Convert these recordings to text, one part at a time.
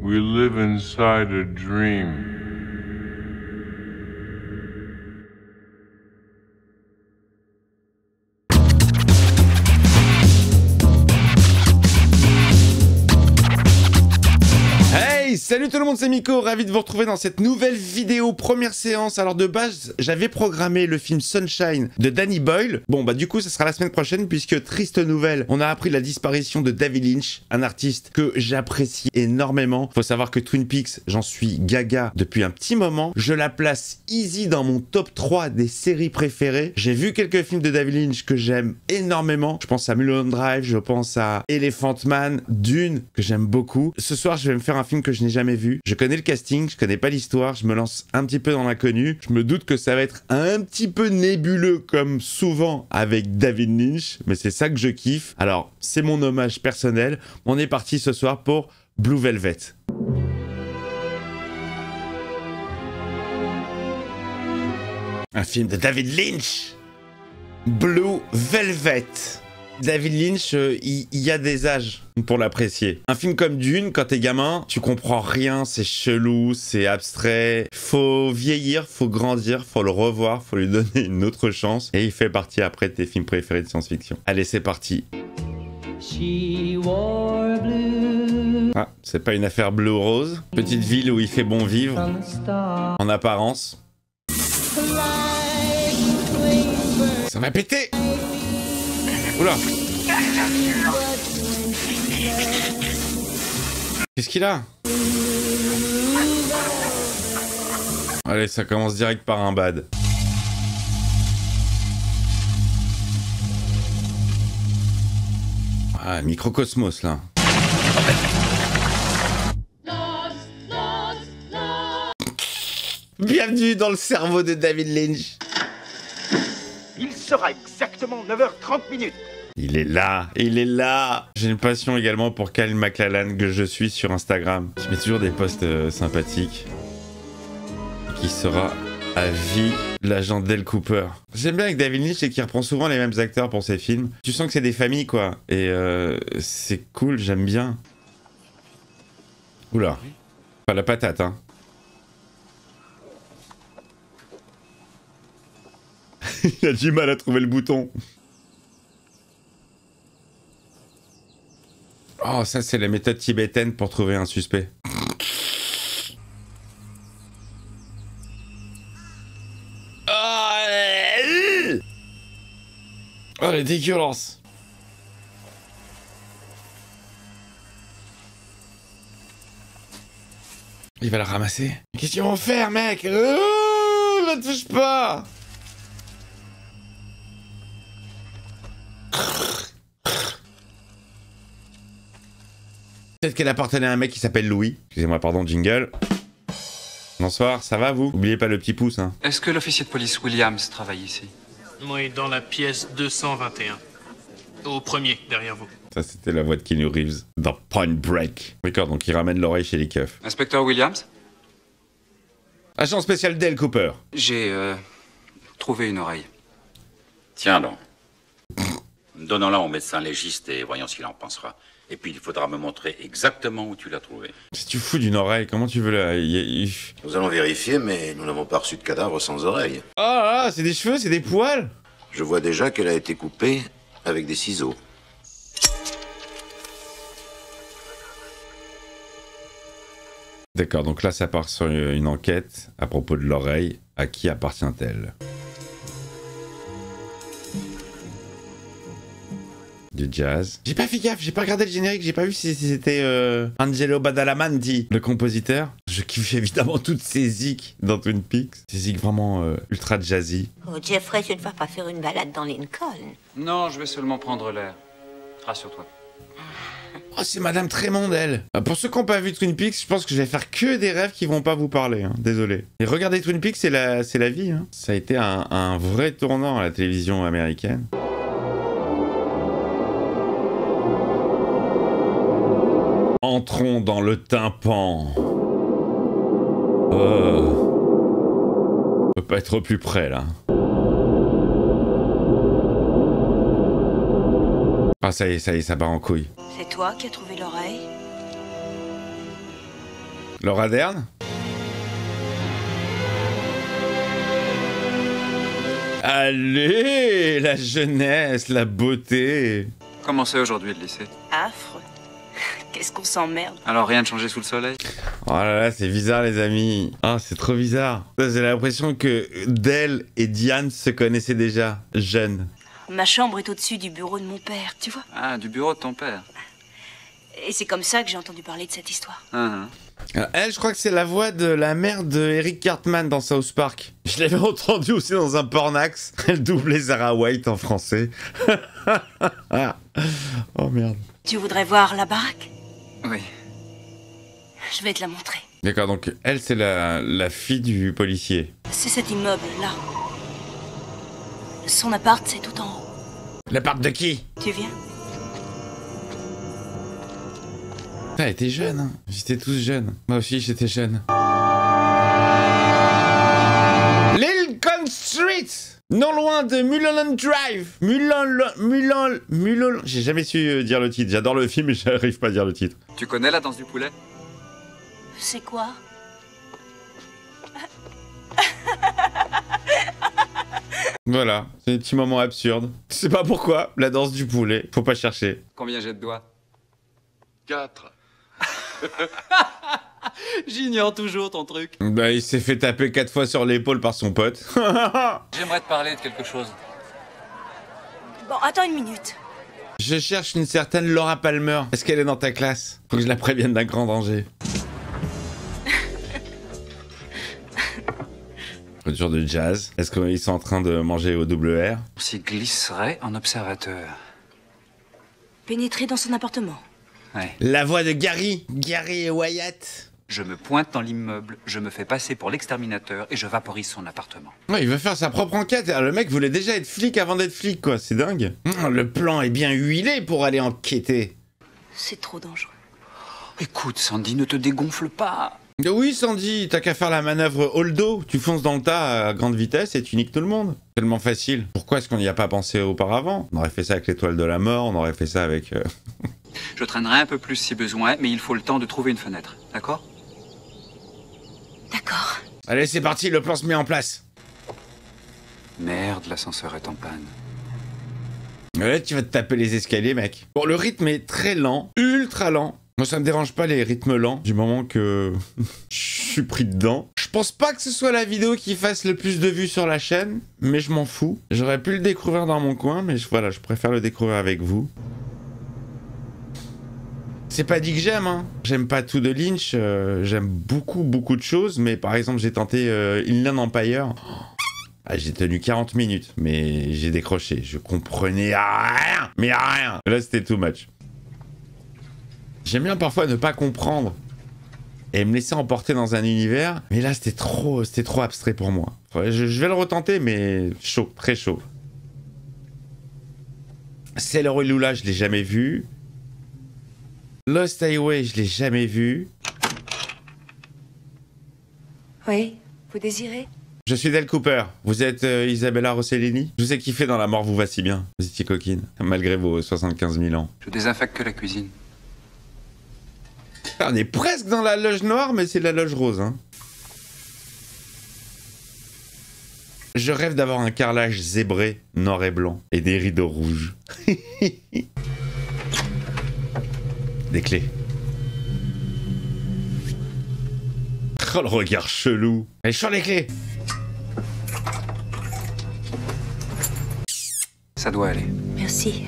We live inside a dream. Salut tout le monde, c'est Miko, ravi de vous retrouver dans cette nouvelle vidéo, première séance. Alors de base, j'avais programmé le film Sunshine de Danny Boyle. Bon bah du coup, ça sera la semaine prochaine puisque, triste nouvelle, on a appris la disparition de David Lynch, un artiste que j'apprécie énormément. Faut savoir que Twin Peaks, j'en suis gaga depuis un petit moment. Je la place easy dans mon top 3 des séries préférées. J'ai vu quelques films de David Lynch que j'aime énormément. Je pense à Mulholland Drive, je pense à Elephant Man, Dune, que j'aime beaucoup. Ce soir, je vais me faire un film que je n'ai jamais vu. Je connais le casting, je connais pas l'histoire, je me lance un petit peu dans l'inconnu. Je me doute que ça va être un petit peu nébuleux comme souvent avec David Lynch, mais c'est ça que je kiffe. Alors, c'est mon hommage personnel. On est parti ce soir pour Blue Velvet. Un film de David Lynch. Blue Velvet. David Lynch, il y a des âges pour l'apprécier. Un film comme Dune, quand t'es gamin, tu comprends rien, c'est chelou, c'est abstrait. Faut vieillir, faut grandir, faut le revoir, faut lui donner une autre chance. Et il fait partie après de tes films préférés de science-fiction. Allez, c'est parti. Ah, c'est pas une affaire bleu ou rose. Petite ville où il fait bon vivre, en apparence. Ça va péter! Oula! Qu'est-ce qu'il a? Allez, ça commence direct par un bad. Ah, microcosmos là. Bienvenue dans le cerveau de David Lynch. Il sera exactement 9h30. Il est là, il est là. J'ai une passion également pour Kyle MacLachlan que je suis sur Instagram. Je mets toujours des posts sympathiques. Qui sera à vie l'agent Dale Cooper. J'aime bien avec David Lynch, c'est qu'il reprend souvent les mêmes acteurs pour ses films. Tu sens que c'est des familles quoi. Et c'est cool, j'aime bien. Oula. Pas la patate hein. Il a du mal à trouver le bouton. Oh, ça c'est la méthode tibétaine pour trouver un suspect. Oh, elle est dégueulasse. Il va la ramasser. Qu'est-ce qu'ils vont faire, mec? Ne touche pas. Peut-être qu'elle appartenait à un mec qui s'appelle Louis. Excusez-moi, pardon, jingle. Bonsoir, ça va vous? Oubliez pas le petit pouce, hein. Est-ce que l'officier de police Williams travaille ici? Oui, dans la pièce 221. Au premier, derrière vous. Ça, c'était la voix de Keanu Reeves dans Point Break. D'accord, donc il ramène l'oreille chez les keufs. Inspecteur Williams? Agent spécial Dale Cooper. J'ai trouvé une oreille. Tiens donc. Donnons-la au médecin légiste et voyons ce qu'il en pensera. Et puis il faudra me montrer exactement où tu l'as trouvée. Si tu fous d'une oreille, comment tu veux la... Nous allons vérifier, mais nous n'avons pas reçu de cadavre sans oreille. Ah, c'est des cheveux, c'est des poils. Je vois déjà qu'elle a été coupée avec des ciseaux. D'accord, donc là ça part sur une enquête à propos de l'oreille. À qui appartient-elle? Du jazz. J'ai pas fait gaffe, j'ai pas regardé le générique, j'ai pas vu si c'était Angelo Badalamenti, le compositeur. Je kiffe évidemment toutes ces zik dans Twin Peaks. Ces zik vraiment ultra jazzy. Oh, Jeffrey, tu ne vas pas faire une balade dans Lincoln. Non, je vais seulement prendre l'air. Rassure-toi. Oh, c'est Madame Trémond, elle. Pour ceux qui n'ont pas vu Twin Peaks, je pense que je vais faire que des rêves qui vont pas vous parler, hein. Désolé. Et regardez Twin Peaks, c'est la vie, hein. Ça a été un vrai tournant à la télévision américaine. Entrons dans le tympan. On peut pas être au plus près, là. Ah, ça y est, ça part en couille. C'est toi qui as trouvé l'oreille? Laura Dern. Allez, la jeunesse, la beauté. Comment c'est aujourd'hui le lycée? Affreux. Qu'est-ce qu'on s'emmerde. Alors rien de changé sous le soleil? Oh là là, c'est bizarre les amis. Ah, c'est trop bizarre. J'ai l'impression que Dell et Diane se connaissaient déjà, jeunes. Ma chambre est au-dessus du bureau de mon père, tu vois. Ah, du bureau de ton père. Et c'est comme ça que j'ai entendu parler de cette histoire. Alors, elle, je crois que c'est la voix de la mère de Eric Cartman dans South Park. Je l'avais entendue aussi dans un Pornax. Elle doublait Sarah White en français. Oh merde. Tu voudrais voir la baraque? Oui. Je vais te la montrer. D'accord, donc elle, c'est la fille du policier. C'est cet immeuble-là. Son appart, c'est tout en haut. L'appart de qui? Tu viens? Elle était jeune, hein. J'étais tous jeunes. Moi aussi, j'étais jeune. Lincoln Street, non loin de Mulholland Drive. Mulholland. J'ai jamais su dire le titre. J'adore le film, mais j'arrive pas à dire le titre. Tu connais la danse du poulet? C'est quoi? Voilà, c'est des petits moments absurdes. Je sais pas pourquoi, la danse du poulet. Faut pas chercher. Combien j'ai de doigts? 4. J'ignore toujours ton truc. Bah, il s'est fait taper 4 fois sur l'épaule par son pote. J'aimerais te parler de quelque chose. Bon, attends une minute. Je cherche une certaine Laura Palmer. Est-ce qu'elle est dans ta classe? Faut que je la prévienne d'un grand danger. Retour de jazz. Est-ce qu'ils sont en train de manger au double R? On s'y glisserait en observateur. Pénétrer dans son appartement. Ouais. La voix de Gary. Gary et Wyatt. Je me pointe dans l'immeuble, je me fais passer pour l'exterminateur et je vaporise son appartement. Ouais, il veut faire sa propre enquête. Alors, le mec voulait déjà être flic avant d'être flic, quoi. C'est dingue. Le plan est bien huilé pour aller enquêter. C'est trop dangereux. Écoute, Sandy, ne te dégonfle pas. Oui, Sandy, t'as qu'à faire la manœuvre Holdo. Tu fonces dans le tas à grande vitesse et tu niques tout le monde. Tellement facile. Pourquoi est-ce qu'on n'y a pas pensé auparavant? On aurait fait ça avec l'étoile de la mort, on aurait fait ça avec... Je traînerai un peu plus si besoin, mais il faut le temps de trouver une fenêtre, d'accord? D'accord. Allez, c'est parti, le plan se met en place. Merde, l'ascenseur est en panne. Là, tu vas te taper les escaliers, mec. Bon, le rythme est très lent, ultra lent. Moi, ça me dérange pas les rythmes lents, du moment que je suis pris dedans. Je pense pas que ce soit la vidéo qui fasse le plus de vues sur la chaîne, mais je m'en fous. J'aurais pu le découvrir dans mon coin, mais voilà, je préfère le découvrir avec vous. C'est pas dit que j'aime, hein. J'aime pas tout de Lynch, j'aime beaucoup de choses, mais par exemple, j'ai tenté Inland Empire. Ah, j'ai tenu 40 minutes, mais j'ai décroché. Je comprenais rien, mais rien. Là, c'était too much. J'aime bien parfois ne pas comprendre et me laisser emporter dans un univers, mais là, c'était trop abstrait pour moi. Je vais le retenter, mais chaud, très chaud. Sailor et Lula, je l'ai jamais vu. Lost Highway, je l'ai jamais vu. Oui, vous désirez? Je suis Del Cooper. Vous êtes Isabella Rossellini? Je vous ai kiffé dans La mort vous va si bien. Vous étiez coquine, malgré vos 75 000 ans. Je désinfecte que la cuisine. Ah, on est presque dans la loge noire, mais c'est la loge rose, hein. Je rêve d'avoir un carrelage zébré, noir et blanc, et des rideaux rouges. Des clés. Oh, le regard chelou. Allez, sur les clés. Ça doit aller. Merci.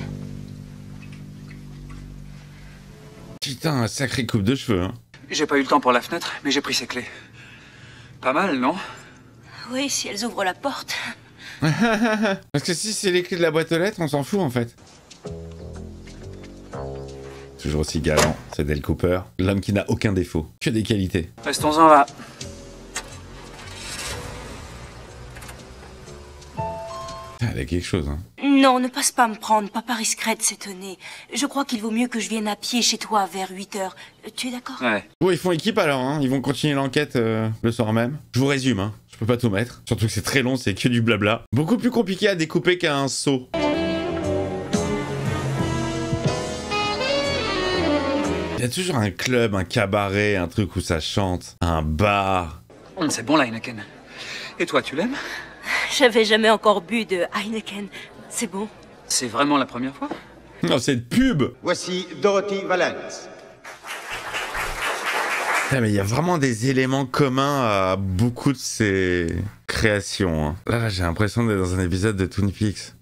Putain, un sacré coupe de cheveux, hein. J'ai pas eu le temps pour la fenêtre, mais j'ai pris ses clés. Pas mal, non? Oui, si elles ouvrent la porte. Parce que si c'est les clés de la boîte aux lettres, on s'en fout, en fait. Toujours aussi galant, c'est Del Cooper. L'homme qui n'a aucun défaut, que des qualités. Restons-en là. Elle a quelque chose, hein. Non, ne passe pas me prendre. Papa risquerait de s'étonner. Je crois qu'il vaut mieux que je vienne à pied chez toi vers 8 h. Tu es d'accord? Ouais. Bon, ils font équipe alors, hein. Ils vont continuer l'enquête le soir même. Je vous résume, hein. Je peux pas tout mettre. Surtout que c'est très long, c'est que du blabla. Beaucoup plus compliqué à découper qu'un seau. a toujours un club, un cabaret, un truc où ça chante, un bar. C'est bon, la Heineken. Et toi, tu l'aimes? J'avais jamais encore bu de Heineken. C'est bon. C'est vraiment la première fois? Non, cette pub. Voici Dorothy Valence. Ah, mais il y a vraiment des éléments communs à beaucoup de ces créations. Hein. Là, j'ai l'impression d'être dans un épisode de Twin Peaks.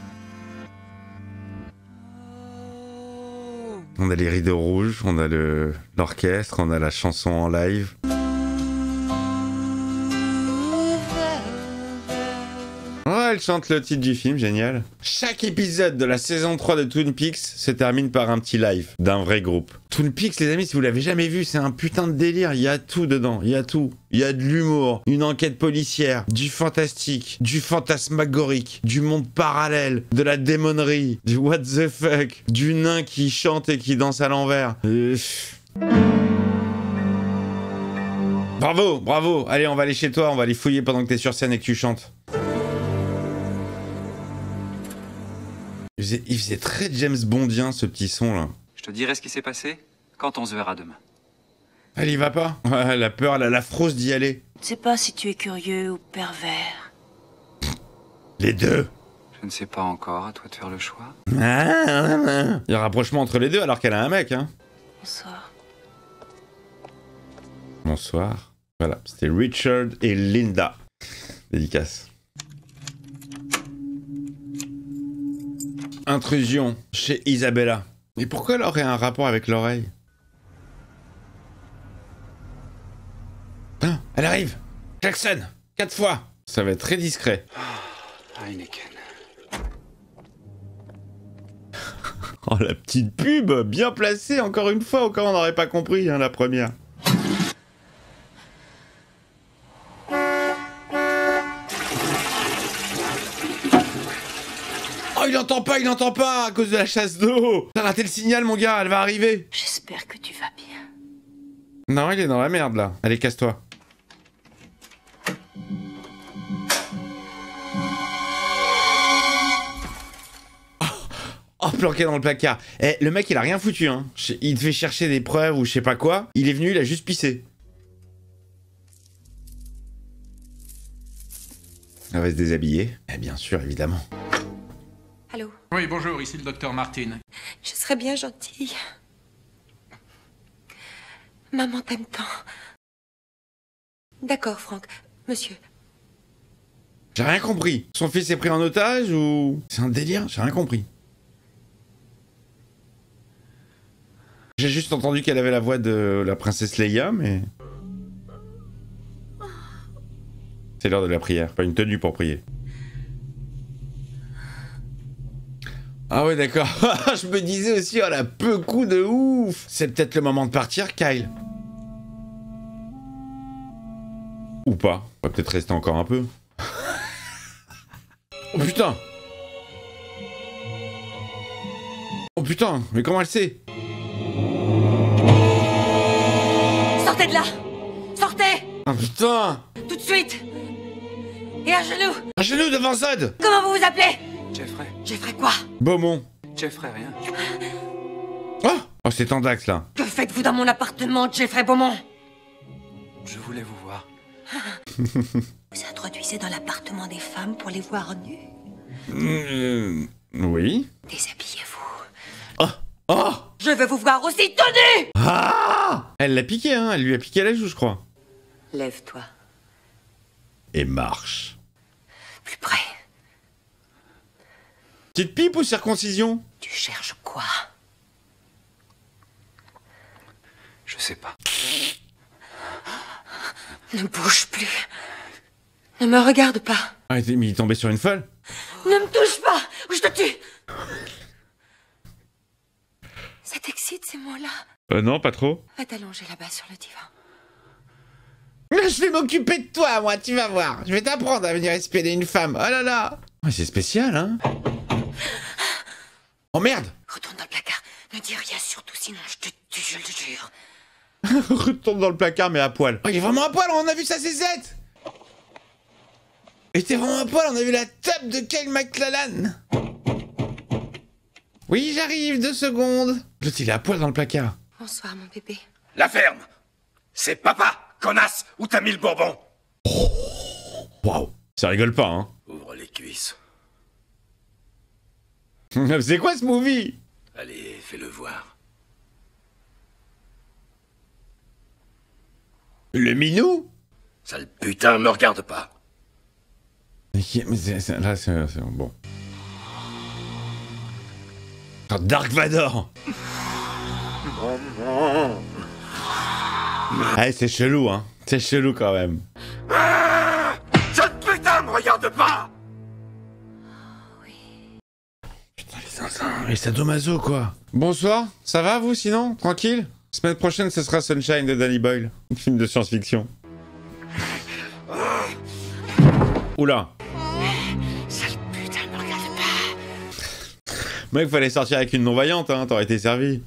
On a les rideaux rouges, on a l'orchestre, on a la chanson en live. Ouais, elle chante le titre du film, génial. Chaque épisode de la saison 3 de Twin Peaks se termine par un petit live d'un vrai groupe. Twin Peaks, les amis, si vous l'avez jamais vu, c'est un putain de délire. Il y a tout dedans, il y a tout. Il y a de l'humour, une enquête policière, du fantastique, du fantasmagorique, du monde parallèle, de la démonnerie, du what the fuck, du nain qui chante et qui danse à l'envers. Bravo, bravo. Allez, on va aller chez toi, on va aller fouiller pendant que t'es sur scène et que tu chantes. Il faisait très James Bondien, ce petit son là. Je te dirai ce qui s'est passé quand on se verra demain. Elle y va pas? Ouais, elle a peur, elle a la frousse d'y aller. Je ne sais pas si tu es curieux ou pervers. Les deux. Je ne sais pas encore, à toi de faire le choix. Il y a un rapprochement entre les deux alors qu'elle a un mec, hein. Bonsoir. Bonsoir. Voilà, c'était Richard et Linda. Dédicace. Intrusion chez Isabella. Mais pourquoi elle aurait un rapport avec l'oreille? Ah, elle arrive. Jackson, 4 fois. Ça va être très discret. Heineken. Oh, la petite pub, bien placée encore une fois, au cas où on n'aurait pas compris, hein, la première. Oh, il entend pas à cause de la chasse d'eau. T'as raté le signal, mon gars, elle va arriver. J'espère que tu vas bien. Non, il est dans la merde, là. Allez, casse-toi. Oh, planqué dans le placard. Eh, le mec, il a rien foutu, hein. Il devait chercher des preuves ou je sais pas quoi. Il est venu, il a juste pissé. Elle va se déshabiller. Eh, bien sûr, évidemment. Allô? Oui, bonjour, ici le docteur Martin. Je serais bien gentille. Maman t'aime tant. D'accord, Franck. Monsieur. J'ai rien compris. Son fils est pris en otage ou... C'est un délire, j'ai rien compris. J'ai juste entendu qu'elle avait la voix de la princesse Leia, mais... C'est l'heure de la prière, pas une tenue pour prier. Ah ouais, d'accord. Je me disais aussi, oh la peu coup de ouf. C'est peut-être le moment de partir, Kyle. Ou pas. On va peut-être rester encore un peu. Oh putain. Oh putain, mais comment elle sait? Sortez de là! Sortez! Oh putain. Tout de suite! Et à genoux! À genoux devant Zod. Comment vous vous appelez? Jeffrey. Jeffrey quoi? Beaumont. Jeffrey, rien. Oh, oh c'est Tandax là. Que faites-vous dans mon appartement, Jeffrey Beaumont? Je voulais vous voir. Vous introduisez dans l'appartement des femmes pour les voir nues? Oui. Déshabillez-vous. Oh. Oh. Je veux vous voir aussi tenue! Ah. Elle l'a piqué, hein. Elle lui a piqué la joue, je crois. Lève-toi. Et marche. Plus près. Petite pipe ou circoncision? Tu cherches quoi? Je sais pas. Ne bouge plus. Ne me regarde pas. Ah, mais il est tombé sur une folle? Ne me touche pas ou je te tue. Ça t'excite ces mots-là? Non, pas trop. Va t'allonger là-bas sur le divan. Je vais m'occuper de toi, moi, tu vas voir. Je vais t'apprendre à venir espionner une femme. Oh là là. Ouais, c'est spécial, hein. Oh merde. Retourne dans le placard. Ne dis rien surtout, sinon je te tue, je le jure. Retourne dans le placard, mais à poil. Oh, il est vraiment à poil, on a vu sa césette. Il était vraiment à poil, on a vu la table de Kyle MacLachlan. Oui, j'arrive, 2 secondes. L'autre, il est à poil dans le placard. Oh, Bonsoir, mon bébé. La ferme! C'est papa, connasse, où t'as mis le bourbon? Waouh, ça rigole pas, hein. Ouvre les cuisses. C'est quoi ce movie? Allez, fais-le voir. Le minou? Sale putain, me regarde pas. Mais là, c'est bon. Oh, Dark Vador. Ah, c'est chelou, hein. C'est chelou quand même. Sale putain, me regarde pas! Putain, les zinzins, les sadomaso, quoi. Bonsoir, ça va, vous, sinon? Tranquille? Semaine prochaine, ce sera Sunshine de Danny Boyle. Un film de science-fiction. Oula. Sale putain, me regarde pas. Mec, fallait sortir avec une non-voyante, hein, t'aurais été servi.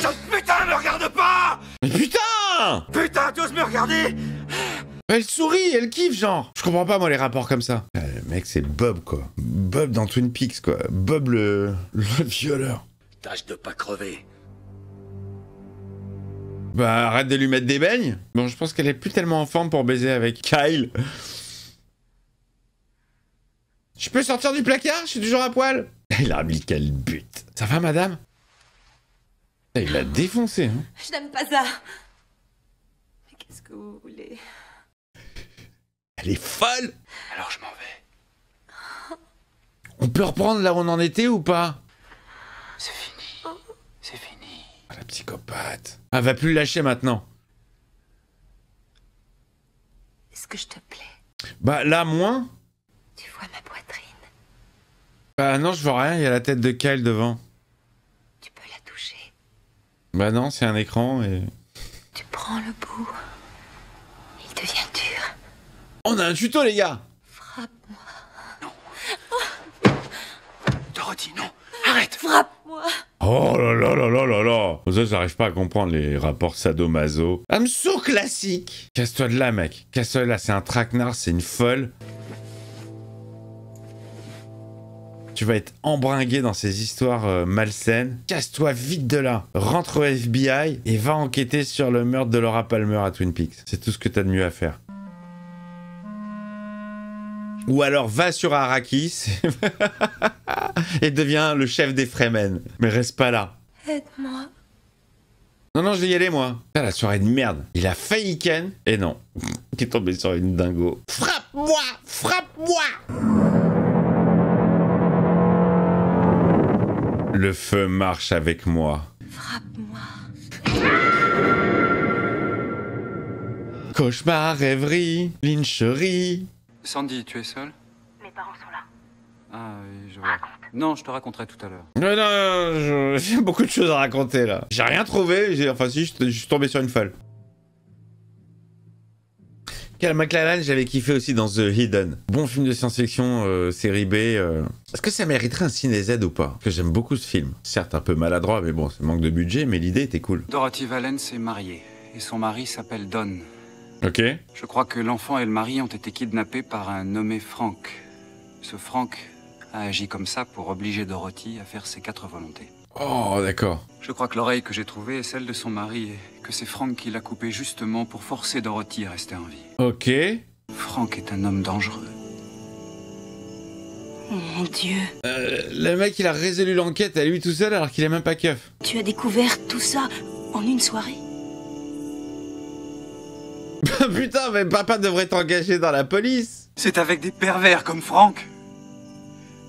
Sale putain, me regarde pas! Mais putain! Putain, t'oses me regarder? Elle sourit, elle kiffe, genre. Je comprends pas, moi, les rapports comme ça. Le mec, c'est Bob, quoi. Bob dans Twin Peaks, quoi. Bob le violeur. Tâche de pas crever. Bah, arrête de lui mettre des beignes. Bon, je pense qu'elle est plus tellement en forme pour baiser avec Kyle. Je peux sortir du placard? Je suis toujours à poil. Il a mis quel but. Ça va, madame? Il l'a défoncé, hein. Je n'aime pas ça. Mais qu'est-ce que vous voulez? Elle est folle. Alors je m'en vais. On peut reprendre là où on en était ou pas? C'est fini. C'est fini. Ah, la psychopathe. Elle va plus le lâcher maintenant. Est-ce que je te plais? Bah, là, moins. Tu vois ma poitrine? Bah non, je vois rien, il y a la tête de Kyle devant. Tu peux la toucher. Bah non, c'est un écran et... Tu prends le bout. Il devient dur. On a un tuto, les gars. Frappe-moi. Dorothy, non. Arrête. Frappe-moi. Oh là là là là là là. Ça, j'arrive pas à comprendre les rapports sadomaso. I'm so classique. Casse-toi de là, mec. Casse-toi de là, c'est un traquenard, c'est une folle. Tu vas être embringué dans ces histoires malsaines. Casse-toi vite de là. Rentre au FBI et va enquêter sur le meurtre de Laura Palmer à Twin Peaks. C'est tout ce que t'as de mieux à faire. Ou alors va sur Arrakis et deviens le chef des Fremen. Mais reste pas là. Aide-moi. Non, non, je vais y aller, moi. Ah, la soirée de merde. Il a failli ken, et non. Il est tombé sur une dingo. Frappe-moi! Frappe-moi! Le feu marche avec moi. Frappe-moi. Cauchemar, rêverie, lyncherie. Sandy, tu es seule? Mes parents sont là. Ah oui, je vois. Non, je te raconterai tout à l'heure. Non, non, j'ai beaucoup de choses à raconter, là. J'ai rien trouvé, enfin si, je suis tombé sur une folle. Cal McLachlan, j'avais kiffé aussi dans The Hidden. Bon film de science-fiction, série B. Est-ce que ça mériterait un ciné Z ou pas? Parce que j'aime beaucoup ce film. Certes, un peu maladroit, mais bon, c'est manque de budget, mais l'idée était cool. Dorothy Valence est mariée, et son mari s'appelle Don. Ok. Je crois que l'enfant et le mari ont été kidnappés par un nommé Frank. Ce Frank a agi comme ça pour obliger Dorothy à faire ses 4 volontés. Oh, d'accord. Je crois que l'oreille que j'ai trouvée est celle de son mari et que c'est Frank qui l'a coupée justement pour forcer Dorothy à rester en vie. Ok. Frank est un homme dangereux. Mon Dieu. Le mec, il a résolu l'enquête à lui tout seul alors qu'il est même pas keuf. Tu as découvert tout ça en une soirée? Putain, mais papa devrait t'engager dans la police. C'est avec des pervers comme Frank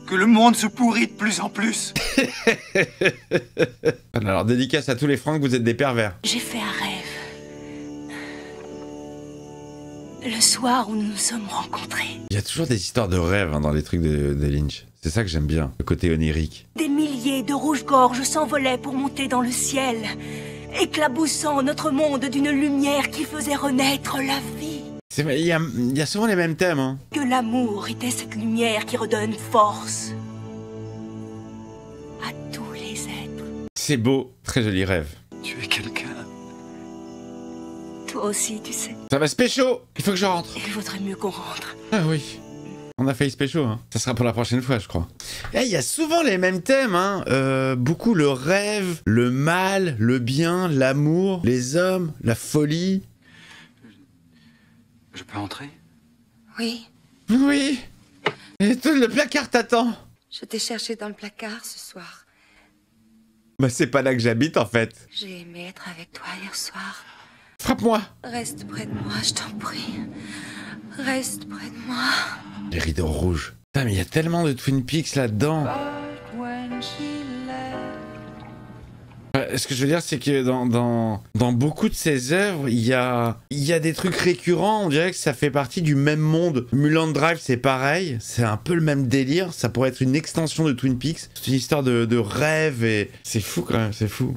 que le monde se pourrit de plus en plus. Alors, dédicace à tous les Francs, vous êtes des pervers. J'ai fait un rêve. Le soir où nous nous sommes rencontrés. Il y a toujours des histoires de rêves hein, dans les trucs de Lynch. C'est ça que j'aime bien, le côté onirique. Des milliers de rouges-gorges s'envolaient pour monter dans le ciel, éclaboussant notre monde d'une lumière qui faisait renaître la vie. Il y a souvent les mêmes thèmes. Hein. Que l'amour était cette lumière qui redonne force à tous les êtres. C'est beau, très joli rêve. Tu es quelqu'un. Toi aussi, tu sais. Ça va se pécho. Il faut que je rentre. Il vaudrait mieux qu'on rentre. Ah oui. On a failli se pécho, hein. Ça sera pour la prochaine fois, je crois. Eh, il y a souvent les mêmes thèmes, hein. Beaucoup le rêve, le mal, le bien, l'amour, les hommes, la folie. Je peux entrer? Oui, Oui. Et tout le placard t'attend. je t'ai cherché dans le placard ce soir. Bah, c'est pas là que j'habite, en fait. J'ai aimé être avec toi hier soir. Frappe-moi. Reste près de moi, je t'en prie. Reste près de moi. Les rideaux rouges. Putain, mais il y a tellement de Twin Peaks là-dedans. Ce que je veux dire, c'est que dans beaucoup de ces œuvres, il y a des trucs récurrents. On dirait que ça fait partie du même monde. Mulholland Drive, c'est pareil. C'est un peu le même délire. Ça pourrait être une extension de Twin Peaks. C'est une histoire de rêve et... C'est fou quand même, c'est fou.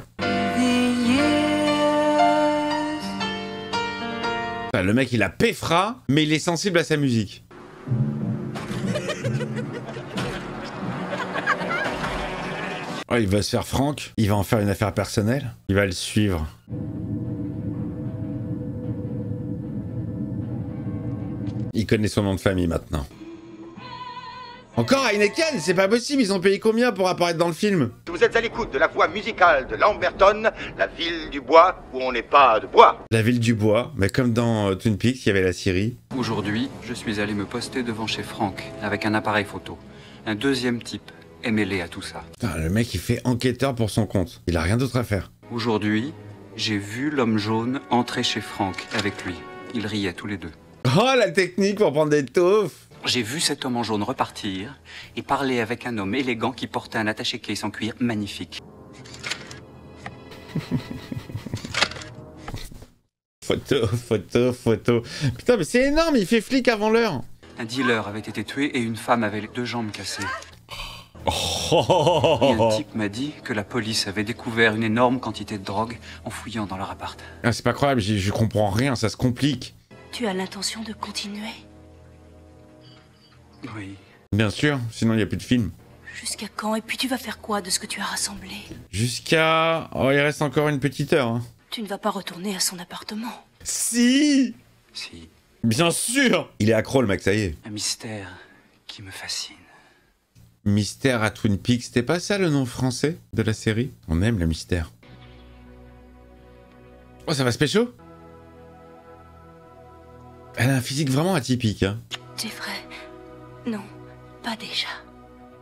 Le mec, il a péfra, mais il est sensible à sa musique. Oh, il va se faire Franck, il va en faire une affaire personnelle, il va le suivre. Il connaît son nom de famille maintenant. Encore Heineken, c'est pas possible, ils ont payé combien pour apparaître dans le film? Vous êtes à l'écoute de la voix musicale de Lamberton, la ville du bois où on n'est pas de bois. La ville du bois, mais comme dans Twin Peaks, il y avait la Syrie. Aujourd'hui, je suis allé me poster devant chez Franck avec un appareil photo. Un deuxième type est mêlé à tout ça. Putain, le mec, il fait enquêteur pour son compte. Il a rien d'autre à faire. Aujourd'hui, j'ai vu l'homme jaune entrer chez Franck avec lui. Ils riaient tous les deux. Oh, la technique pour prendre des taufs. J'ai vu cet homme en jaune repartir et parler avec un homme élégant qui portait un attaché-case en cuir magnifique. Photo. Putain, mais c'est énorme, il fait flic avant l'heure. Un dealer avait été tué et une femme avait les 2 jambes cassées. Et un type m'a dit que la police avait découvert une énorme quantité de drogue en fouillant dans leur appart. Ah, c'est pas croyable, je comprends rien, ça se complique. Tu as l'intention de continuer? Oui. Bien sûr, sinon il n'y a plus de film. Jusqu'à quand? Et puis tu vas faire quoi de ce que tu as rassemblé? Jusqu'à... Oh, il reste encore une petite heure. Hein. Tu ne vas pas retourner à son appartement. Si. Si. Bien sûr. Il est accro, le mec, ça y est. Un mystère qui me fascine. Mystère à Twin Peaks, c'était pas ça le nom français de la série? On aime le mystère. Oh, ça va se pécho? Elle a un physique vraiment atypique, hein. Jeffrey, non, pas déjà.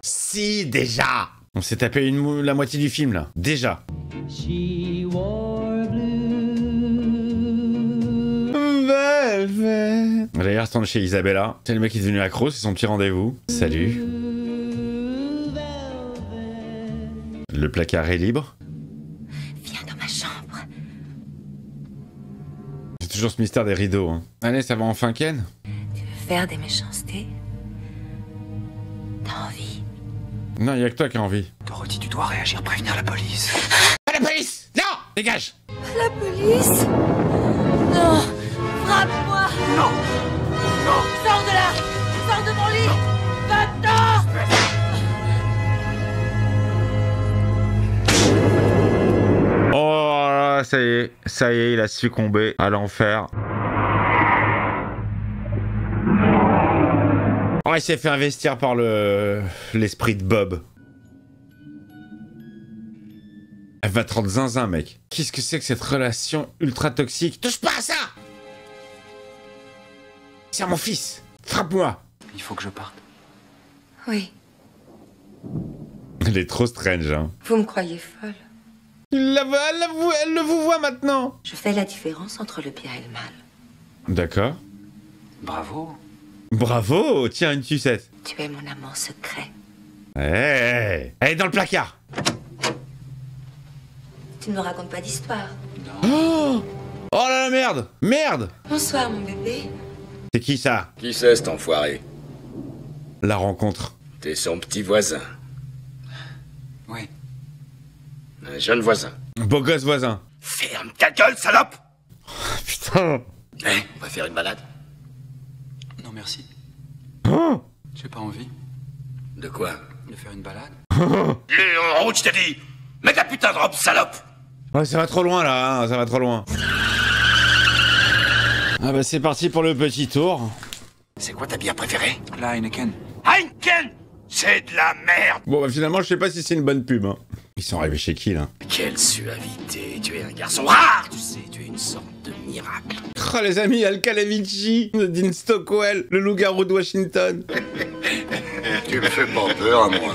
Si, déjà. On s'est tapé la moitié du film, là. Déjà. D'ailleurs, retourne chez Isabella. C'est le mec qui est devenu accro, c'est son petit rendez-vous. Salut. Le placard est libre. Viens dans ma chambre. C'est toujours ce mystère des rideaux. Hein. Allez, ça va enfin Ken? Tu veux faire des méchancetés? T'as envie? Non, il y a que toi qui as envie. Dorothy, tu dois réagir, prévenir la police. Pas la police! Non! Dégage! La police? Non! Frappe-moi! Non! Non! Sors de là! Sors de mon lit! Va-t'en! Oh là, ça y est, il a succombé à l'enfer. Oh, il s'est fait investir par l'esprit de Bob. Elle va te rendre zinzin, mec. Qu'est-ce que c'est que cette relation ultra toxique? Touche pas à ça! C'est mon fils. Frappe-moi. Il faut que je parte. Oui. Elle est trop strange, hein. Vous me croyez folle? Elle le vous voit maintenant. Je fais la différence entre le bien et le mal. D'accord. Bravo. Bravo. Tiens, une sucette. Tu es mon amant secret. Hey, elle est dans le placard. Tu ne me racontes pas d'histoire. Oh, oh là là, merde. Merde. Bonsoir, mon bébé. C'est qui ça? Qui c'est cet enfoiré? La rencontre. T'es son petit voisin. Oui. Un jeune voisin. Beau gosse voisin. Ferme ta gueule, salope! Putain. On va faire une balade? Non, merci. Oh. J'ai pas envie De quoi? de faire une balade. En route, je t'ai dit! Mets ta putain de robe, salope! Ouais, ça va trop loin là, hein, ça va trop loin. Ah bah c'est parti pour le petit tour. C'est quoi ta bière préférée? La Heineken. Heineken! C'est de la merde! Bon, bah finalement, je sais pas si c'est une bonne pub. Hein. Ils sont arrivés chez qui, là? Quelle suavité! Tu es un garçon rare! Tu sais, tu es une sorte de miracle. Oh, les amis, Al Calavici, de Dean Stockwell, le loup-garou de Washington. Tu me fais pas peur à moi.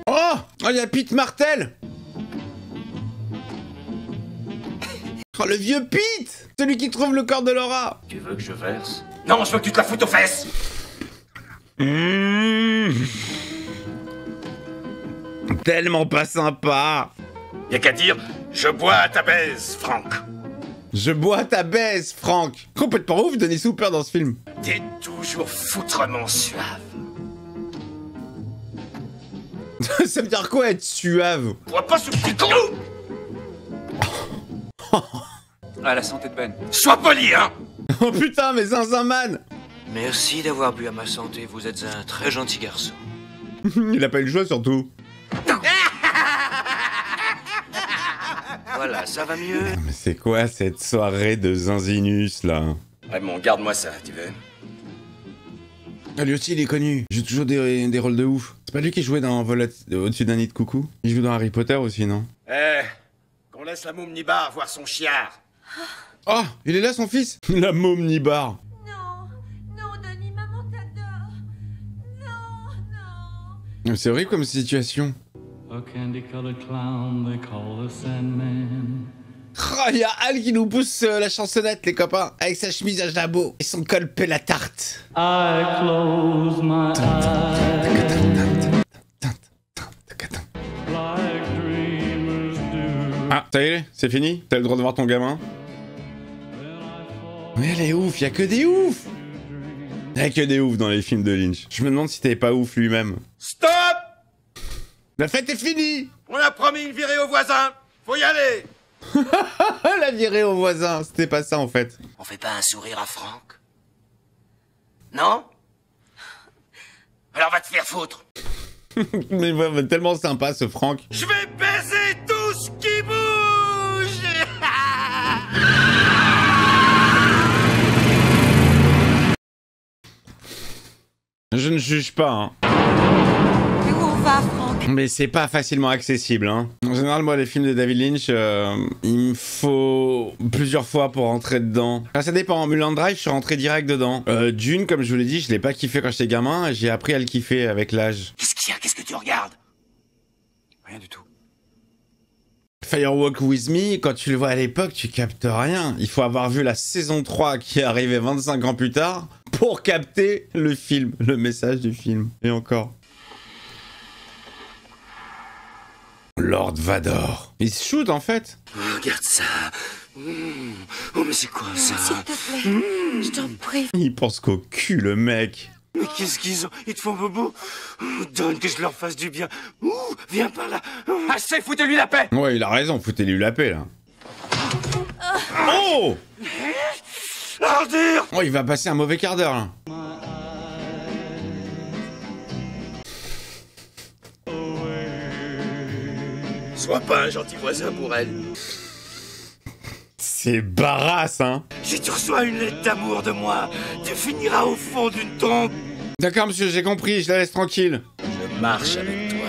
Oh! Oh, il y a Pete Martel! Oh, le vieux Pete! Celui qui trouve le corps de Laura! Tu veux que je verse? Non, je veux que tu te la foutes aux fesses! Tellement pas sympa! Y'a qu'à dire, je bois à ta baise, Franck. Je bois ta baise, Franck! Complètement ouf, Denis Hooper dans ce film. T'es toujours foutrement suave. Ça veut dire quoi être suave? Bois pas ce petit con! À la santé de Ben. Sois poli, hein! Oh putain, mais Zinzin Man! Merci d'avoir bu à ma santé, vous êtes un très gentil garçon. Il a pas eu le choix surtout. Voilà, ça va mieux. Mais c'est quoi cette soirée de Zinzinus là? Raymond, garde-moi ça, tu veux? Ah, lui aussi il est connu. Il joue toujours des rôles de ouf. C'est pas lui qui jouait dans Vol au-dessus d'un nid de coucou? Il joue dans Harry Potter aussi, non? Qu'on laisse la môme Nibar voir son chiard. Oh, il est là son fils? La môme Nibar. C'est horrible comme situation. Oh, il y a Al qui nous pousse la chansonnette, les copains, avec sa chemise à jabot et son col pèle la tarte. Ah, ça y est, c'est fini? T'as le droit de voir ton gamin? Mais elle est ouf, y a que des oufs! Y a que des oufs dans les films de Lynch. Je me demande si t'es pas ouf lui-même. Stop! La fête est finie! On a promis une virée au voisin. Faut y aller. La virée au voisin, c'était pas ça en fait. On fait pas un sourire à Franck? Non? Alors va te faire foutre. Mais ouais, tellement sympa ce Franck. Je vais baiser tout ce qui bouge. Je ne juge pas, hein. Mais où on va, Franck? Mais c'est pas facilement accessible, hein. En général, moi, les films de David Lynch, il me faut plusieurs fois pour rentrer dedans. Enfin, ça dépend. Mulholland Drive, je suis rentré direct dedans. Dune, comme je vous l'ai dit, je l'ai pas kiffé quand j'étais gamin, et j'ai appris à le kiffer avec l'âge. Qu'est-ce qu'il y a? Qu'est-ce que tu regardes? Rien du tout. Firewalk With Me, quand tu le vois à l'époque, tu captes rien. Il faut avoir vu la saison 3 qui est arrivée 25 ans plus tard pour capter le film, le message du film. Et encore. Lord Vador. Il se shoot en fait. Oh, regarde ça. Oh, mais c'est quoi ça? S'il te plaît, je t'en prie. Il pense qu'au cul, le mec. Mais qu'est-ce qu'ils ont? Ils te font bobo? Donne que je leur fasse du bien. Ouh, viens par là. Assez, foutez-lui la paix. Ouais, il a raison, foutez-lui la paix, là. Oh! Ordure! Oh, il va passer un mauvais quart d'heure, là. Sois pas un gentil voisin pour elle. C'est barasse, hein. Si tu reçois une lettre d'amour de moi, tu finiras au fond d'une tombe. D'accord, monsieur, j'ai compris, je la laisse tranquille. Je marche avec toi.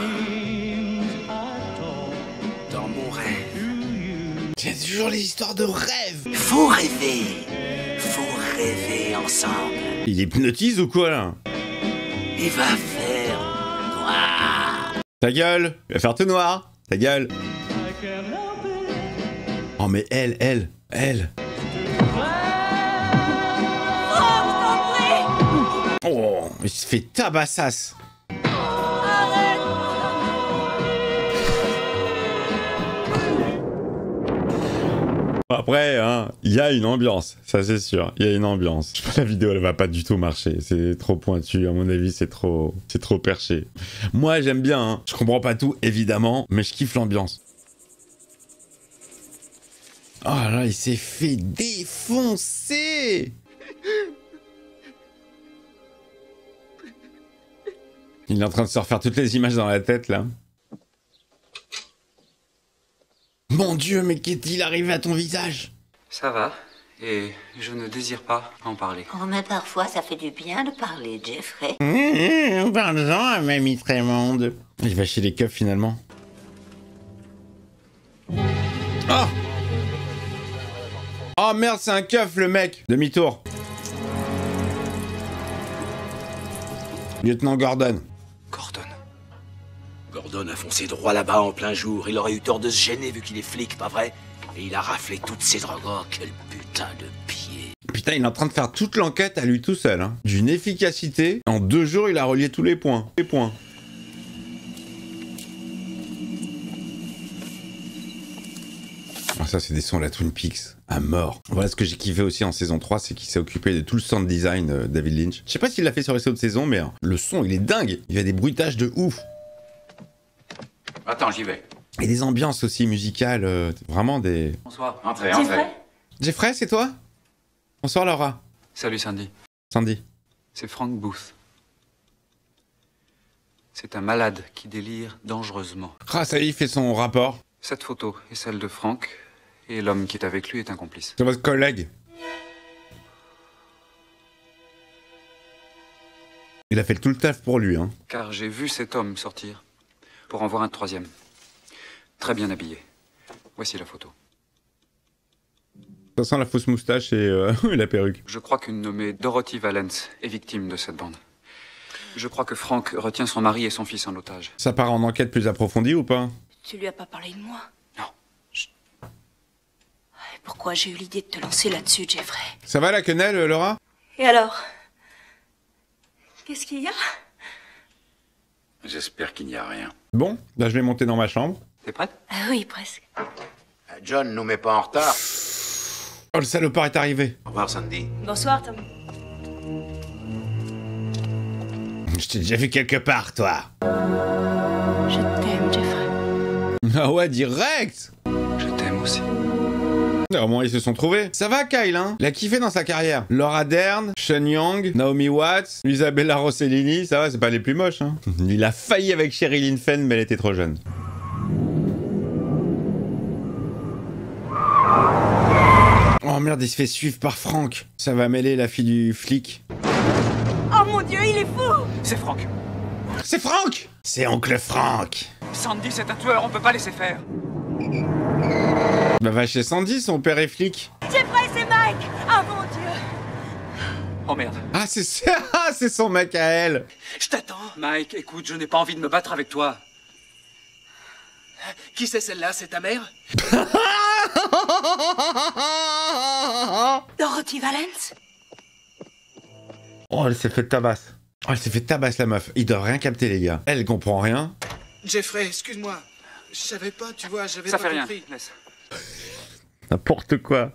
Dans mon rêve. C'est toujours les histoires de rêve. Faut rêver. Faut rêver ensemble. Il hypnotise ou quoi, là? Il va faire noir. Ta gueule. Il va faire tout noir. Ta gueule. Oh, mais elle. Oh, il se fait tabassasse. Après, hein, il y a une ambiance, ça c'est sûr, il y a une ambiance. Je pense que la vidéo elle va pas du tout marcher, c'est trop pointu, à mon avis c'est trop perché. Moi j'aime bien, hein. Je comprends pas tout évidemment, mais je kiffe l'ambiance. Oh là, il s'est fait défoncer. Il est en train de se refaire toutes les images dans la tête là. Mon Dieu, mais qu'est-il arrivé à ton visage? Ça va. Et je ne désire pas en parler. Oh, mais parfois, ça fait du bien de parler, Jeffrey. Parle-en à Mamie Trémonde. Il va chez les keufs finalement. Oh! Oh merde, c'est un keuf le mec! Demi-tour. Lieutenant Gordon. Gordon a foncé droit là-bas en plein jour. Il aurait eu tort de se gêner vu qu'il est flic, pas vrai? Et il a raflé toutes ses drogues. Oh, quel putain de pied. Putain, il est en train de faire toute l'enquête à lui tout seul. Hein. D'une efficacité. En 2 jours, il a relié tous les points. Oh, ça, c'est des sons à la Twin Peaks. À mort. Voilà ce que j'ai kiffé aussi en saison 3, c'est qu'il s'est occupé de tout le sound design, David Lynch. Je sais pas s'il l'a fait sur les autres saisons, mais le son, il est dingue. Il y a des bruitages de ouf. Attends, j'y vais. Et des ambiances aussi musicales, vraiment des... Bonsoir. Entrez. Jeffrey, c'est toi? Bonsoir Laura. Salut Sandy. Sandy. C'est Frank Booth. C'est un malade qui délire dangereusement. Ah, ça y est, il fait son rapport. Cette photo est celle de Frank, et l'homme qui est avec lui est un complice. C'est votre collègue. Il a fait tout le taf pour lui, hein. Car j'ai vu cet homme sortir pour en voir un troisième. Très bien habillé. Voici la photo. Ça sent la fausse moustache et la perruque. Je crois qu'une nommée Dorothy Valence est victime de cette bande. Je crois que Frank retient son mari et son fils en otage. Ça part en enquête plus approfondie ou pas? Tu lui as pas parlé de moi? Non. Chut. Et pourquoi j'ai eu l'idée de te lancer là-dessus, Jeffrey? Ça va la quenelle, Laura? Et alors? Qu'est-ce qu'il y a? J'espère qu'il n'y a rien. Bon, là je vais monter dans ma chambre. T'es prête? Ah oui, presque. John, nous mets pas en retard. Oh, le salopard est arrivé. Au revoir, Sandy. Bonsoir, Tom. Je t'ai déjà vu quelque part, toi. Je t'aime, Jeffrey. Ah ouais, direct. Je t'aime aussi. Au moins, ils se sont trouvés. Ça va, Kyle, hein? Il a kiffé dans sa carrière. Laura Dern, Sean Young, Naomi Watts, Isabella Rossellini, ça va, c'est pas les plus moches, hein. Il a failli avec Sherilyn Fenn, mais elle était trop jeune. Oh merde, il se fait suivre par Frank. Ça va mêler la fille du flic. Oh mon Dieu, il est fou! C'est Frank. C'est Frank! C'est oncle Frank. Sandy, c'est un tueur, on peut pas laisser faire. Bah va chez Sandy, son père est flic. Jeffrey, c'est Mike! Oh mon Dieu! Oh merde. Ah, c'est son mec à elle. Je t'attends. Mike, écoute, je n'ai pas envie de me battre avec toi. Qui c'est celle-là? C'est ta mère? Dorothy Valence? Oh, elle s'est fait tabasse. Oh, elle s'est fait tabasse, la meuf. Ils doivent rien capter, les gars. Elle comprend rien. Jeffrey, excuse-moi. Je savais pas, tu vois, j'avais pas Ça fait compris. rien, laisse. N'importe quoi.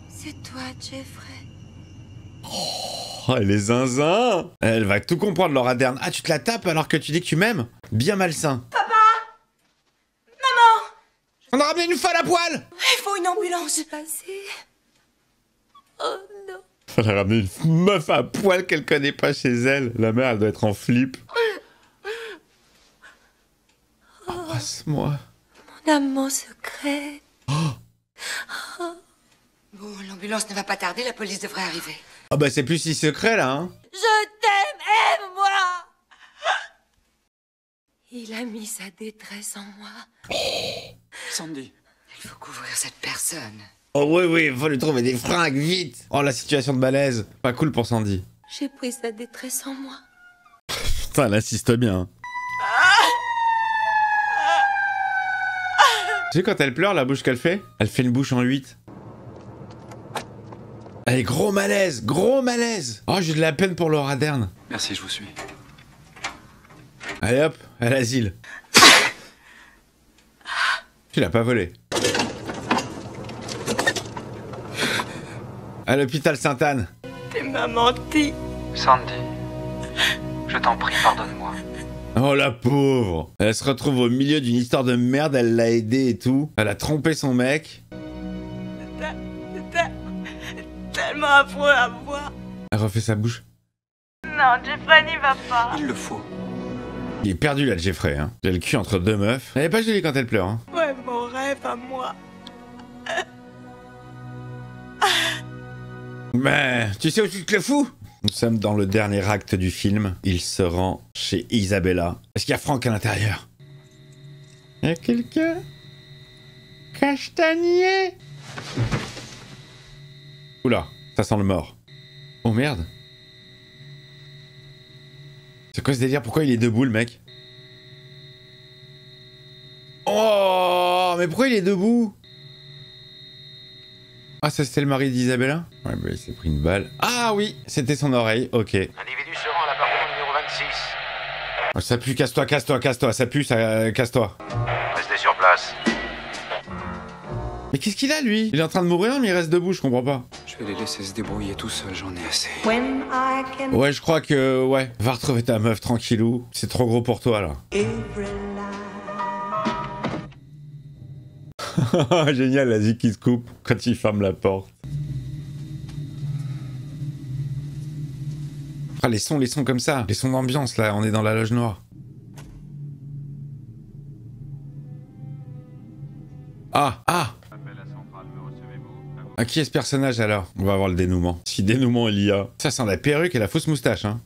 C'est toi, Jeffrey. Oh, elle est zinzin. Elle va tout comprendre, Laura Dern. Ah, tu te la tapes alors que tu dis que tu m'aimes? Bien malsain. Papa! Maman! On a ramené une folle à poil. Il faut une ambulance. Oh non. On a ramené une meuf à poil qu'elle connaît pas chez elle. La mère, elle doit être en flip. Embrasse-moi. Mon amant secret. Bon, l'ambulance ne va pas tarder, la police devrait arriver. Ah bah c'est plus si secret là, hein. Je t'aime, aime-moi. Il a mis sa détresse en moi. Sandy. Il faut couvrir cette personne. Oh oui, faut lui trouver des fringues, vite. Oh, la situation de malaise. Pas cool pour Sandy. J'ai pris sa détresse en moi. Putain, elle insiste bien. Tu sais quand elle pleure, la bouche qu'elle fait? Elle fait une bouche en 8. Allez, gros malaise, gros malaise. Oh, j'ai de la peine pour Laura Dern. Merci, je vous suis. Allez hop, à l'asile. Tu l'as pas volé. À l'hôpital Sainte-Anne. Tu m'as menti. Sandy, je t'en prie, pardonne-moi. Oh la pauvre. Elle se retrouve au milieu d'une histoire de merde, elle l'a aidé et tout. Elle a trompé son mec. C'était tellement affreux à voir. Elle refait sa bouche. Non, Jeffrey n'y va pas. Il le faut. Il est perdu là, le Jeffrey. Hein. Il a le cul entre deux meufs. Elle est pas jolie quand elle pleure. Hein. Ouais, mon rêve. rêve à moi. Mais tu sais où tu te le fous? Nous sommes dans le dernier acte du film. Il se rend chez Isabella. Est-ce qu'il y a Franck à l'intérieur? Y a quelqu'un? Castagnier? Oula, ça sent le mort. Oh merde. C'est quoi ce délire? Pourquoi il est debout le mec? Oh, mais pourquoi il est debout? Ah, ça c'était le mari d'Isabella? Ouais, bah il s'est pris une balle. Ah oui, c'était son oreille, ok. Individu se rend à l'appartement numéro 26. Oh, ça pue, casse-toi, casse-toi, casse-toi, ça pue, ça... casse-toi. Restez sur place. Mais qu'est-ce qu'il a lui? Il est en train de mourir mais il reste debout, je comprends pas. Je vais les laisser se débrouiller tout seuls, j'en ai assez. Ouais, je crois que... ouais, va retrouver ta meuf tranquillou. C'est trop gros pour toi là. Génial, la zik qui se coupe quand il ferme la porte. Ah, les sons comme ça, les sons d'ambiance là, on est dans la loge noire. Ah, ah! À qui est ce personnage alors? On va voir le dénouement. Si dénouement il y a. Ça sent la perruque et la fausse moustache, hein.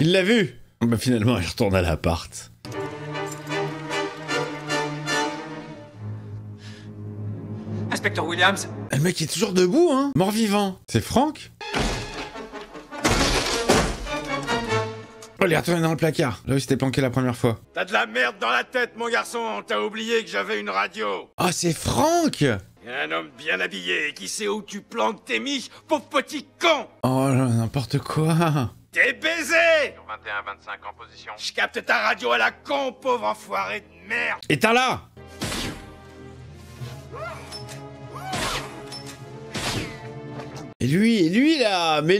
Il l'a vu! Bah finalement il retourne à l'appart. Inspecteur Williams. Le mec est toujours debout, hein. Mort-vivant. C'est Franck? Oh, il est retourné dans le placard. Là où il s'était planqué la première fois. T'as de la merde dans la tête, mon garçon. T'as oublié que j'avais une radio. Ah, c'est Franck! Un homme bien habillé qui sait où tu planques tes miches, pauvre petit con. Oh là, n'importe quoi. T'es baisé. 21-25 en position. Je capte ta radio à la con, pauvre enfoiré de merde. Éteins-la! Et lui là, mais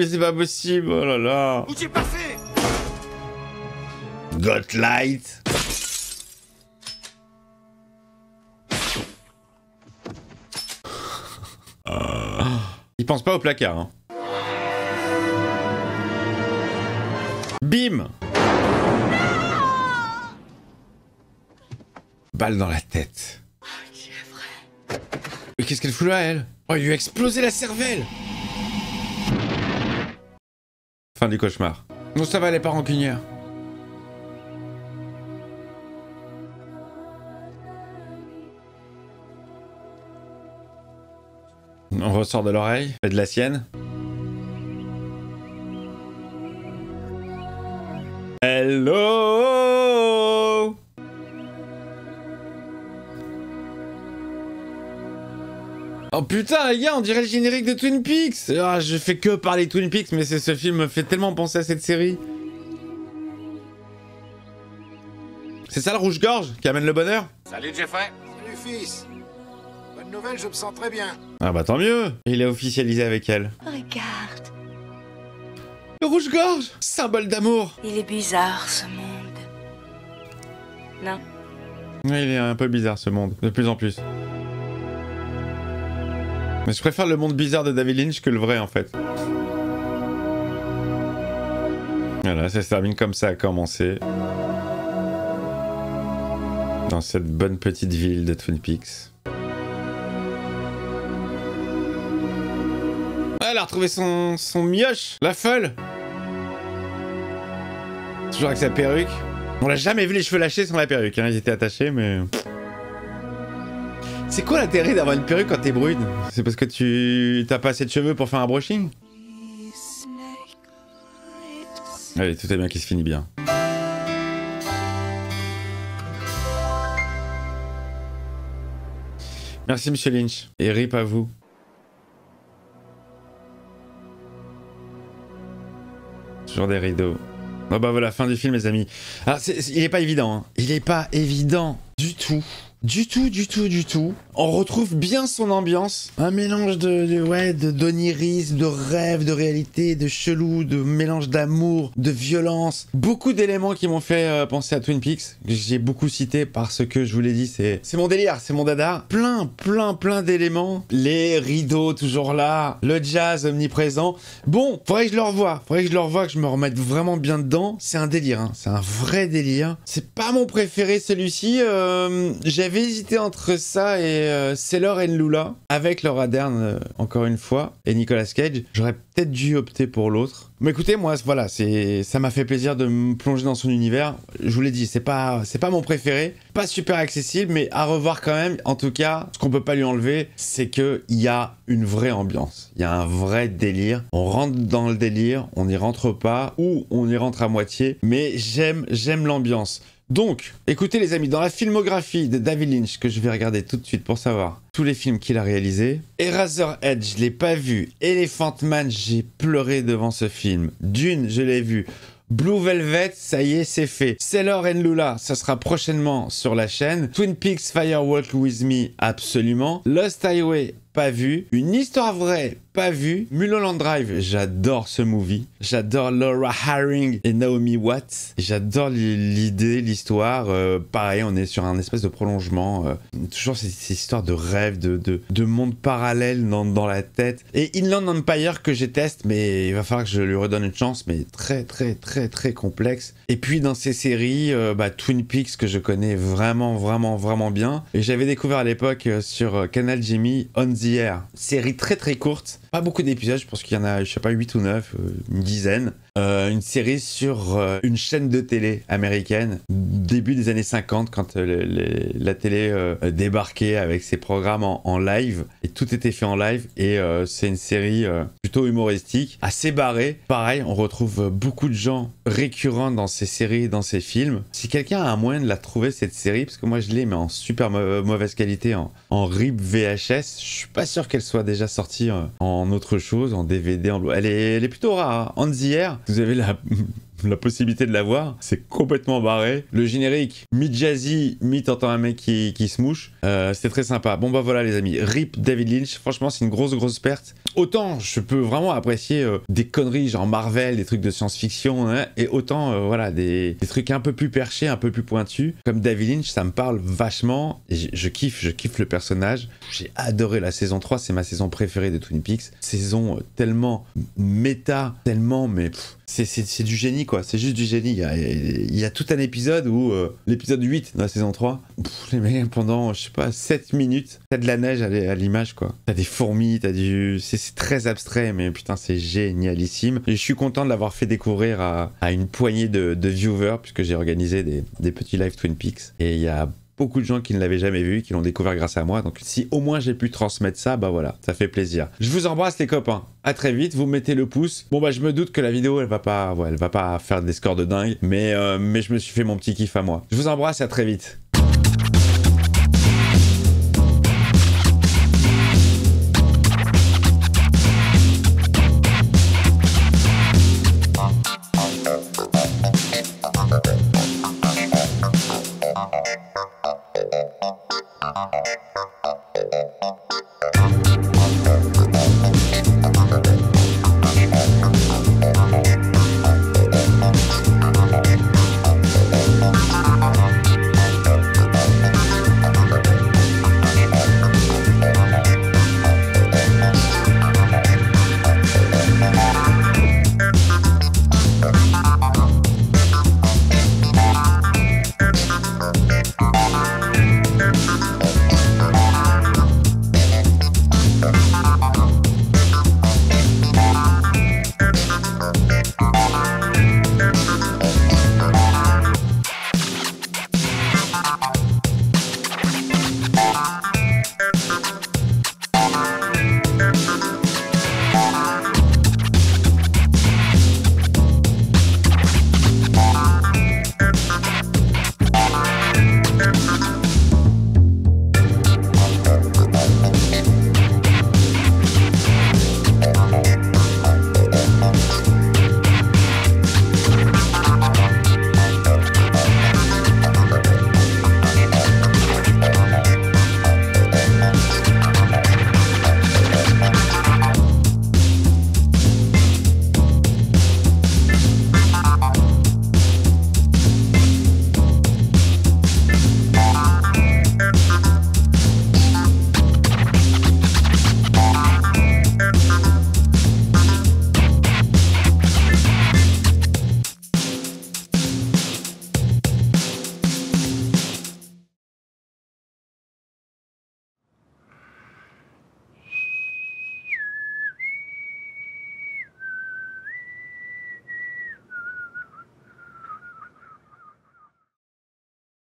c'est pas possible, oh là là. Où t'es passé? Got light. Il pense pas au placard, hein. Bim! Balle dans la tête. Mais qu'est-ce qu'elle fout là, elle? Oh, il lui a explosé la cervelle! Fin du cauchemar. Non, ça va, elle est pas rancunière. On ressort de l'oreille, et de la sienne. Hello! Oh putain les gars, on dirait le générique de Twin Peaks. Ah, je fais que parler Twin Peaks, mais ce film me fait tellement penser à cette série. C'est ça le rouge-gorge qui amène le bonheur? Salut Jeffrey. Salut fils. Bonne nouvelle, je me sens très bien. Ah bah tant mieux. Il est officialisé avec elle. Regarde. Le rouge-gorge, symbole d'amour. Il est bizarre ce monde. Non? Ouais, il est un peu bizarre ce monde, de plus en plus. Mais je préfère le monde bizarre de David Lynch que le vrai en fait. Voilà, ça se termine comme ça a commencé. Dans cette bonne petite ville de Twin Peaks. Ah, elle a retrouvé son mioche, la folle. Toujours avec sa perruque. On l'a jamais vu les cheveux lâchés sans la perruque, hein. Ils étaient attachés mais... C'est quoi l'intérêt d'avoir une perruque quand t'es brune? C'est parce que tu t'as pas assez de cheveux pour faire un brushing? Allez, tout est bien qui se finit bien. Merci Monsieur Lynch. Et rip à vous. Toujours des rideaux. Oh bah voilà, fin du film les amis. Alors il est pas évident, hein. Il est pas évident du tout. Du tout. On retrouve bien son ambiance, un mélange d'onirisme, de rêve, de réalité, de chelou, de mélange d'amour, de violence. Beaucoup d'éléments qui m'ont fait penser à Twin Peaks, que j'ai beaucoup cité parce que je vous l'ai dit, c'est mon délire, c'est mon dada. Plein d'éléments. Les rideaux toujours là, le jazz omniprésent. Bon, faudrait que je le revoie, que je me remette vraiment bien dedans. C'est un délire, hein. C'est un vrai délire. C'est pas mon préféré celui-ci. J'avais hésité entre ça et Sailor and Lula, avec Laura Dern, encore une fois, et Nicolas Cage. J'aurais peut-être dû opter pour l'autre. Mais écoutez, moi, voilà, ça m'a fait plaisir de me plonger dans son univers. Je vous l'ai dit, c'est pas mon préféré, pas super accessible, mais à revoir quand même. En tout cas, ce qu'on peut pas lui enlever, c'est qu'il y a une vraie ambiance. Il y a un vrai délire. On rentre dans le délire, on n'y rentre pas, ou on y rentre à moitié, mais j'aime l'ambiance. Donc, écoutez les amis, dans la filmographie de David Lynch, que je vais regarder tout de suite pour savoir tous les films qu'il a réalisés, Eraserhead, je l'ai pas vu, Elephant Man, j'ai pleuré devant ce film, Dune, je l'ai vu, Blue Velvet, ça y est, c'est fait. Sailor and Lula, ça sera prochainement sur la chaîne. Twin Peaks Fire Walk With Me, absolument. Lost Highway, pas vu. Une histoire vraie, pas vu. Mulholland Drive, j'adore ce movie. J'adore Laura Harring et Naomi Watts. J'adore l'idée, l'histoire. Pareil, on est sur un espèce de prolongement. Toujours ces histoires de rêve, de monde parallèle dans la tête. Et Inland Empire que je teste, mais il va falloir que je lui redonne une chance, mais très complexe. Et puis dans ces séries, Twin Peaks que je connais vraiment bien. Et j'avais découvert à l'époque sur Canal Jimmy On the Air. Série très courte. Pas beaucoup d'épisodes, je pense qu'il y en a, je sais pas, 8 ou 9, une dizaine. Une série sur une chaîne de télé américaine, début des années 50, quand la télé débarquait avec ses programmes en live, et tout était fait en live, et c'est une série plutôt humoristique, assez barrée. Pareil, on retrouve beaucoup de gens récurrents dans ces séries, dans ces films. Si quelqu'un a un moyen de la trouver, cette série, parce que moi je l'ai, mais en super mauvaise qualité, en RIP VHS, je suis pas sûr qu'elle soit déjà sortie en autre chose, en DVD, elle est plutôt rare, hein. On the Air, vous avez la possibilité de la voir, c'est complètement barré. Le générique, mi-jazzy, mi-t'entends un mec qui se mouche, c'était très sympa. Bon bah voilà les amis, RIP David Lynch, franchement c'est une grosse perte. Autant je peux vraiment apprécier des conneries genre Marvel, des trucs de science-fiction, hein, et autant voilà des trucs un peu plus perchés, un peu plus pointus. Comme David Lynch, ça me parle vachement, et je kiffe le personnage. J'ai adoré la saison 3, c'est ma saison préférée de Twin Peaks. Saison tellement méta, tellement mais... C'est du génie quoi, c'est juste du génie. Il y a tout un épisode où, l'épisode 8 de la saison 3, les mecs pendant, je sais pas, 7 minutes, t'as de la neige à l'image quoi. T'as des fourmis, c'est très abstrait, mais putain c'est génialissime. Et je suis content de l'avoir fait découvrir à une poignée de viewers, puisque j'ai organisé des petits live Twin Peaks. Et il y a beaucoup de gens qui ne l'avaient jamais vu, qui l'ont découvert grâce à moi. Donc si au moins j'ai pu transmettre ça, bah voilà, ça fait plaisir. Je vous embrasse les copains. À très vite, vous mettez le pouce. Bon bah je me doute que la vidéo elle va pas faire des scores de dingue, mais je me suis fait mon petit kiff à moi. Je vous embrasse et à très vite.